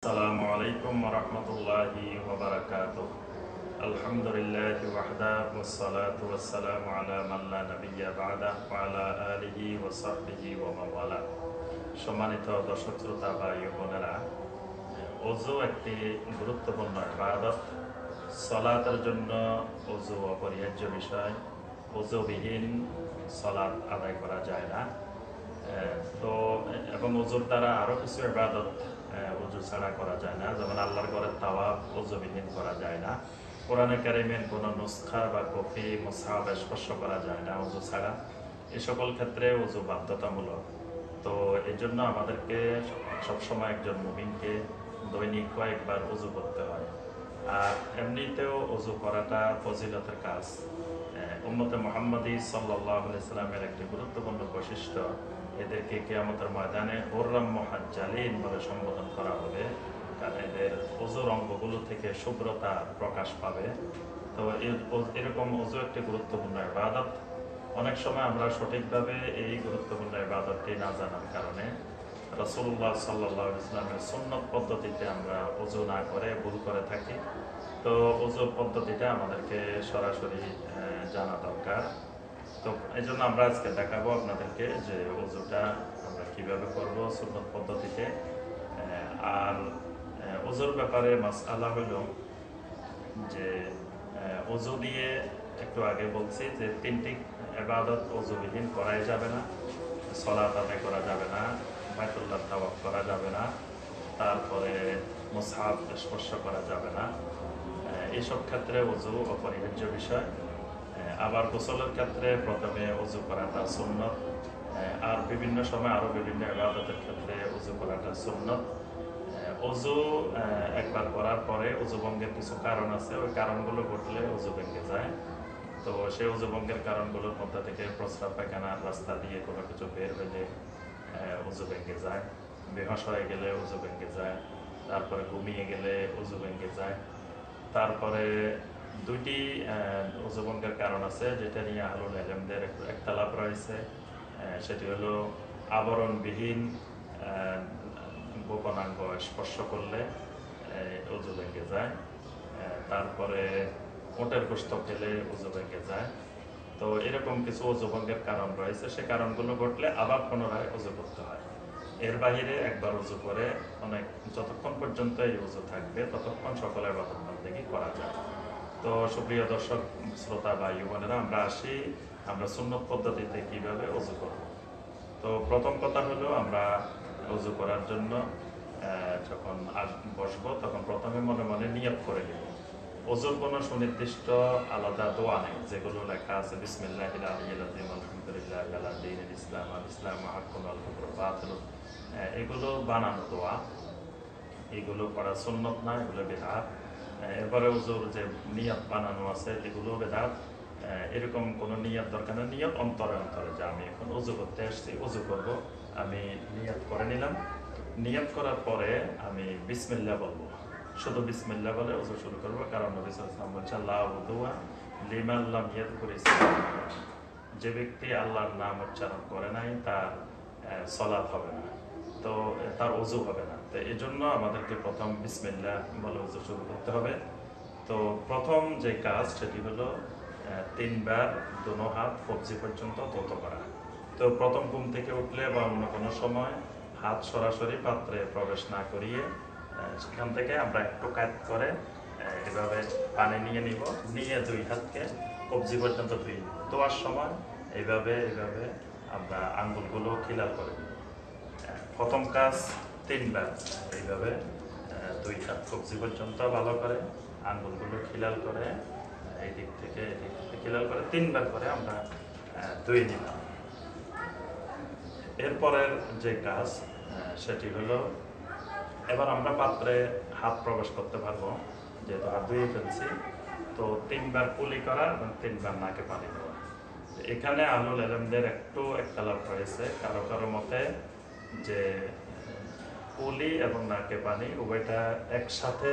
আসসালামু আলাইকুম ওয়া রাহমাতুল্লাহি ওয়া বারাকাতুহু। আলহামদুলিল্লাহি ওয়াহদা ওয়াসসালাতু ওয়াসসালামু আলা মান লা নাবিয়্যা বা'দা ওয়া আলা আলিহি ওয়া সাহবিহি ওয়া মান ওয়ালা। সম্মানিত দর্শক শ্রোতা ভাই ও বোনেরা, ওযু একটি গুরুত্বপূর্ণ ইবাদত। সালাতের জন্য ওযু অপরিহার্য বিষয়। ওযুবিহীন সালাত আদায় করা যায় না। তো এবং ওযুর দ্বারা আরও কিছু ইবাদত ওযু ছাড়া করা যায় না, যেমন আল্লাহর ঘরের তাওয়াফ ওযুবিহীন করা যায় না। কোরআনে কারিমের কোনো নুসখা বা কপি মুসহাফ স্পর্শ করা যায় না ওযু ছাড়া। এ সকল ক্ষেত্রে ওযু বাধ্যতামূলক। তো এই জন্য আমাদেরকে সবসময় একজন মুমিনকে দৈনিক কয়েকবার ওযু করতে হয়। আর এমনিতেও ওযু করাটা ফজিলতের কাজ। উম্মতে মুহাম্মাদি সাল্লাল্লাহু আলাইহি সাল্লামের একটি গুরুত্বপূর্ণ বৈশিষ্ট্য, এদেরকে কিয়ামতের ময়দানে হুররাম মুহাজ্জালিন বলে সম্বোধন করা হবে, কারণ এদের ওযুর অঙ্গগুলো থেকে শুভ্রতা প্রকাশ পাবে। তো এরকম ওযু একটি গুরুত্বপূর্ণ ইবাদত। অনেক সময় আমরা সঠিকভাবে এই গুরুত্বপূর্ণ ইবাদতটি না জানার কারণে রাসূলুল্লাহ সাল্লাল্লাহু আলাইহি ওয়াসাল্লামের সুন্নত পদ্ধতিতে আমরা ওযু না করে ভুল করে থাকি। তো ওযুর পদ্ধতিটা আমাদেরকে সরাসরি জানা দরকার। তো এই জন্য আমরা আজকে দেখাবো আপনাদেরকে যে ওযুটা আমরা কিভাবে করব সুন্নত পদ্ধতিতে। আর ওযুর ব্যাপারে মাসআলা হলো যে ওযু দিয়ে একটু আগে বলছি যে তিনটি ইবাদত ওযুবিহীন করাই যাবে না। সালাত আদায় করা যাবে না, বাইতুল্লাহ তাওয়াফ করা যাবে না, তারপরে মুসহাফ স্পর্শ করা যাবে না। এইসব ক্ষেত্রে ওযু অপরিহার্য বিষয়। আবার গোসলের ক্ষেত্রে প্রথমে ওযু করাটা সুন্নত। আর বিভিন্ন সময় আরও বিভিন্ন ইবাদতের ক্ষেত্রে ওযু করাটা সুন্নত। ওযু একবার করার পরে ওযু ভঙ্গের কিছু কারণ আছে, ওই কারণগুলো ঘটলে ওযু ভেঙে যায়। তো সেই ওযু ভঙ্গের কারণগুলোর মধ্যে থেকে প্রস্রাব পায়খানার রাস্তা দিয়ে কোনো কিছু বের হইলে ওযু ভেঙে যায়, বেহুশ হয়ে গেলে ওযু ভেঙে যায়, তারপরে ঘুমিয়ে গেলে ওযু ভেঙে যায়। তারপরে দুইটি ওযু ভঙ্গের কারণ আছে, যেটা নিয়ে আহলুল ইলমদের একতলাপ রয়েছে। সেটি হলো আবরণবিহীন গোপনাঙ্গ স্পর্শ করলে ওযু ভেঙে যায়। তারপরে ওটের গোশত খেলে ওযু ভেঙে যায়। তো এরকম কিছু ওযু ভঙ্গের কারণ রয়েছে, সে কারণগুলো ঘটলে আবার পুনরায় ওযু করতে হয়। এর বাইরে একবার ওযু করে যতক্ষণ পর্যন্ত এই ওযু থাকবে ততক্ষণ সকল ইবাদত বন্দেগী করা যায়। তো সুপ্রিয় দর্শক শ্রোতা ভাই বোনেরা, আমরা সুন্নত পদ্ধতিতে কিভাবে ওযু করব। তো প্রথম কথা হলো, আমরা ওযু করার জন্য যখন বসবো তখন প্রথমে মনে মনে নিয়ত করে নিব। ওযুর কোনো সুনির্দিষ্ট আলাদা দোয়া নেই, যেগুলো লেখা আছে বিসমিল্লাহিল আলিয়্যিল আযীম আলহামদুলিল্লাহি আলা দীনিল ইসলাম আল ইসলামু হাক্কুন ওয়াল কুফরু বাতিলুন। এগুলো বানানো দোয়া, এগুলো পড়া সুন্নত না, এগুলো বিদআত। এরপরে ওযুর যে নিয়ত বানানো আছে এগুলো বিদআত। এরকম কোনো নিয়ত দরকার নেই। নিয়ত অন্তরে অন্তরে, যে আমি এখন ওযু করতে আসছি, ওযু করব, আমি নিয়ত করে নিলাম। নিয়ত করার পরে আমি বিসমিল্লাহ বলবো, শুধু বিসমিল্লাহ বলে ওযু শুরু করব, কারণ নবী সাল্লাল্লাহু আলাইহি ওয়াসাল্লাম বলেছেন লা উযুয়া লিমান লাম ইয়াযকুর ইসমাল্লাহ। যে ব্যক্তি আল্লাহর নাম উচ্চারণ করে নাই তার সালাত হবে না, তো তার ওযু হবে না। তো এই জন্য আমাদেরকে প্রথম বিসমিল্লাহ বলে ওযু শুরু করতে হবে। তো প্রথম যে কাজ সেটি হলো তিনবার দোনো হাত কবজি পর্যন্ত ধৌত করা। তো প্রথম ঘুম থেকে উঠলে বা অন্য কোনো সময় হাত সরাসরি পাত্রে প্রবেশ না করিয়ে সেখান থেকে আমরা একটু কাত করে এভাবে পানি নিয়ে নিব, নিয়ে দুই হাতকে কবজি পর্যন্ত ধুই। ধোয়ার সময় এইভাবে এইভাবে আমরা আঙ্গুলগুলো খিলাল করে নিব। প্রথম কাজ তিনবার এইভাবে দুই হাত কবজি পর্যন্ত ভালো করে আঙ্গুলগুলো খিলাল করে এই দিক থেকে খিলাল করে তিনবার করে আমরা ধুয়ে নিলাম। এরপরের যে কাজ সেটি হলো, এবার আমরা পাত্রে হাত প্রবেশ করতে পারবো, যেহেতু হাত ধুয়ে ফেলছি। তো তিনবার কুলি করা এবং তিনবার নাকে পানি দেওয়া। এখানে আহলুল ইলমদের একটু একতলাপ রয়েছে, কারো কারো মতে যে কুলি এবং নাকে পানি উভয়টা একসাথে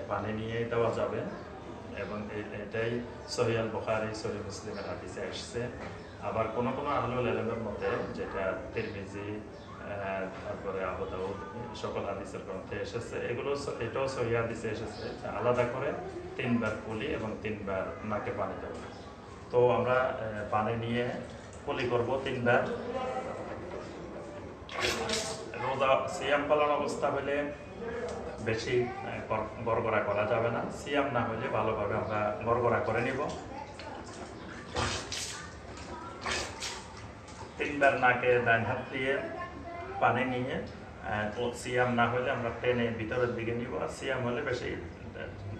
পানি নিয়ে দেওয়া যাবে, এবং এটাই সহিহ আল বুখারী সহিহ মুসলিমের হাদিসে আসছে। আবার কোনো কোনো আহলুল ইলমের মতে, যেটা তিরমিজি তারপরে আবু দাউদ সকল হাদিসের গ্রন্থে এসেছে। এটাও সহিহ হাদিসে এসেছে যে আলাদা করে 3 বার কুলি এবং 3 বার নাকে পানি দেওয়া। তো আমরা পানি নিয়ে কুলি করব 3 বার। রোজা সিয়াম পালন অবস্থা হলে বেশি গড়গড়া করা যাবে না, সিয়াম না হলে ভালোভাবে আমরা গড়গড়া করে নিব। 3 বার নাকে ডান হাত দিয়ে পানি নিয়ে সিয়াম না হলে আমরা টেনে ভিতরের দিকে নিব, আর সিয়াম হলে বেশি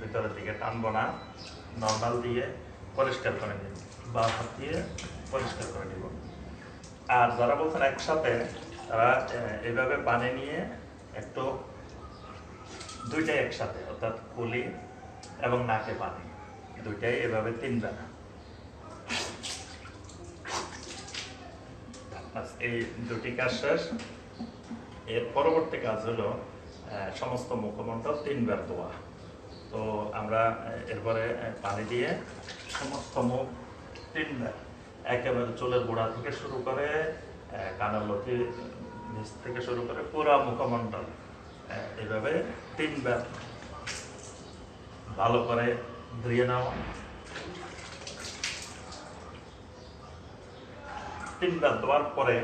ভিতরের দিকে টানবো না, নর্মাল দিয়ে পরিষ্কার করে নিব, বা হাত দিয়ে পরিষ্কার করে নিব। আর যারা বলছেন একসাথে, তারা এইভাবে পানি নিয়ে একটু দুইটাই একসাথে, অর্থাৎ কুলি এবং নাকে পানি দুইটাই এভাবে 3 বার। এই দুটি কাজ শেষ। এর পরবর্তী কাজ হলো সমস্ত মুখমণ্ডল 3 বার ধোয়া। তো আমরা এরপরে পানি দিয়ে সমস্ত মুখ 3 বার, একেবারে চুলের গোড়া থেকে শুরু করে কানের লতি নিচ থেকে শুরু করে পুরো মুখমণ্ডল এইভাবে 3 বার ভালো করে ধুয়ে নেওয়া। 3 বার ধোয়ার পরে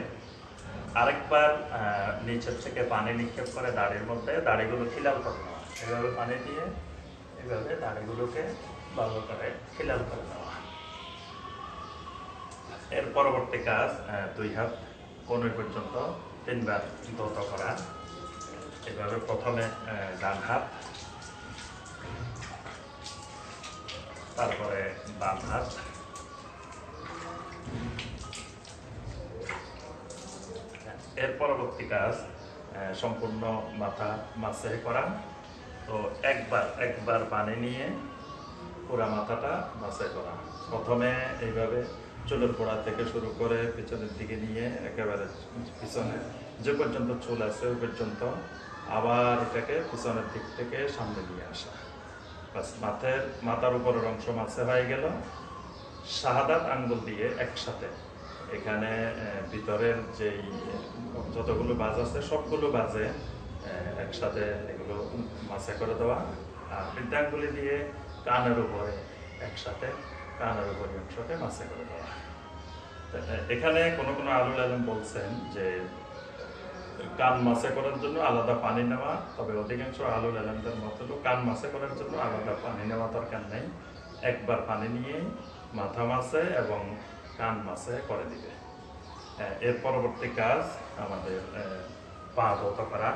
আরেকবার নিচের থেকে পানি নিক্ষেপ করে দাড়ির মধ্যে, দাড়িগুলো খিলাল করে নেওয়া। এভাবে পানি দিয়ে এভাবে দাড়িগুলোকে ভালো করে খিলাল করে নেওয়া। এর পরবর্তী কাজ 2 হাত কনুই পর্যন্ত 3 বার ধৌত করা। এভাবে প্রথমে ডান হাত, তারপরে বাম হাত, এর পরবর্তী কাজ সম্পূর্ণ মাথা মাসে করা। তো একবার পানি নিয়ে পুরা মাথাটা মাসে করা। প্রথমে এইভাবে চুলের গোড়া থেকে শুরু করে পিছনের দিকে নিয়ে একেবারে পিছনে যে পর্যন্ত চুল আছে ওই পর্যন্ত, আবার এটাকে পিছনের দিক থেকে সামনে নিয়ে আসা। বাস মাথার উপরের অংশ মাসে হয়ে গেল। শাহাদাত আঙ্গুল দিয়ে একসাথে এখানে ভিতরের যেই যতগুলো বাজ আছে সবগুলো বাজে একসাথে এগুলো মাসে করে দেওয়া। আর বৃদ্ধাঙ্গুলি দিয়ে কানের উপরে একসাথে কানের উপরে অংশকে মাসে করে দেওয়া। এখানে কোনো আলুল আলম বলছেন যে কান মাসে করার জন্য আলাদা পানি নেওয়া, তবে অধিকাংশ আলুল আলমদের মত হলো কান মাসে করার জন্য আলাদা পানি নেওয়া দরকার নেই। একবার পানি নিয়ে মাথা মাসে এবং কান মাসে করে দিবে। এর পরবর্তী কাজ আমাদের পা ধৌত করা।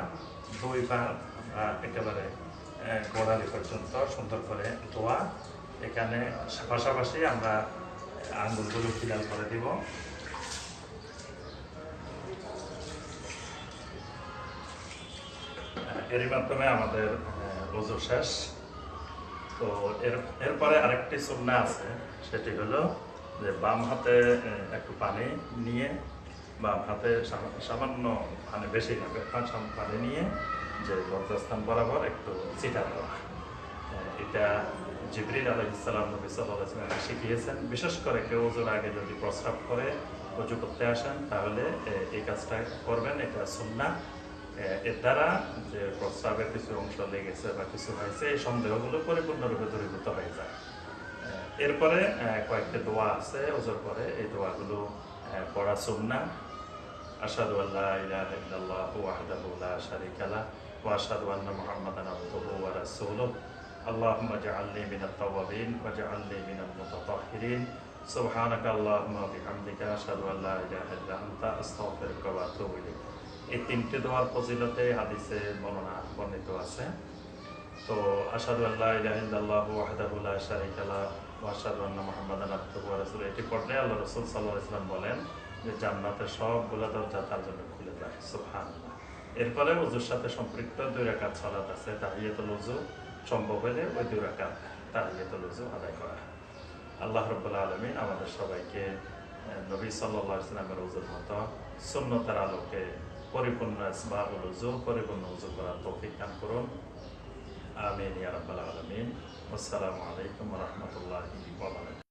2 পা একেবারে গোড়ালি পর্যন্ত সুন্দর করে ধোয়া। এখানে পাশাপাশি আমরা আঙ্গুলগুলো খিলাল করে দিব। এরই মাধ্যমে আমাদের ওযু শেষ। তো এরপরে আরেকটি সুন্নাহ আছে, সেটি হলো যে বাম হাতে একটু পানি নিয়ে, বাম হাতে সামান্য পানি, বেশি না, পানি নিয়ে যে লজ্জাস্থান বরাবর একটু ছিটা দেওয়া। এটা জিবরিল আলাইহিস সালাম নবী সাল্লাল্লাহু আলাইহি ওয়াসাল্লাম শিখিয়েছেন। বিশেষ করে কেউ ওযুর আগে যদি প্রস্রাব করে ওযু করতে আসেন, তাহলে এই কাজটা করবেন, এটা সুন্নাহ। এর দ্বারা যে প্রস্রাবের কিছু অংশ লেগেছে বা কিছু হয়েছে, এই সন্দেহগুলো পরিপূর্ণরূপে দূরীভূত হয়ে যায়। এরপরে কয়েকটি দোয়া আছে ওযুর পরে, এই দোয়াগুলো পড়া সুন্নাহ। আশহাদু আল্লা ইলাহা ইল্লাল্লাহু ওয়াহদাহু লা শারীকা লাহু ওয়া আশহাদু আন্না মুহাম্মাদান আবদুহু ওয়া রাসূলুহু। আল্লাহুম্মা জাআলনি মিনাত তাওয়াবিন ওয়া জাআলনি মিনাল মুতাতাহহিরিন। সুবহানাকা আল্লাহুম্মা ওয়া বিহামদিকা আশহাদু আল্লা ইলাহা ইল্লা আনতা আস্তাগফিরুকা ওয়া আতুবু ইলাইক। এই 3টি দোয়ার ফজিলতে হাদিসে বর্ণিত আছে। তো আশহাদু আল্লা ইলাহা ইল্লাল্লাহু ওয়াহদাহু লা শারীকা লাহু ওয়া আশহাদু আন্না মুহাম্মাদান আবদুহু ওয়া রাসূলুহু, এটি পড়লে আল্লাহ রাসূল সাল্লাল্লাহু আলাইহি ওয়াসাল্লাম বলেন যে জান্নাতের সবগুলো দরজা তার জন্য খুলে যায়। সুবহানাল্লাহ। এরপরে ওযুর সাথে সম্পৃক্ত 2 রাকাত সালাত আছে, তাহিয়াতুল ওযু। সম্ভব হলে ওই 2 রাকাত তাহিয়াতুল ওযু আদায় করা। আল্লাহ রাব্বুল আলামিন আমাদের সবাইকে নবী সাল্লাল্লাহু আলাইহি ওয়াসাল্লামের ওযুর মতো সুন্নতের আলোকে পরিপূর্ণ ইসবাহুল ওযু, পরিপূর্ণ ওযু করার তৌফিক দান করুন। আমিন ইয়া রাব্বাল আলামিন। আসসালামু আলাইকুম ওয়া রাহমাতুল্লাহি ওয়া বারাকাতুহু।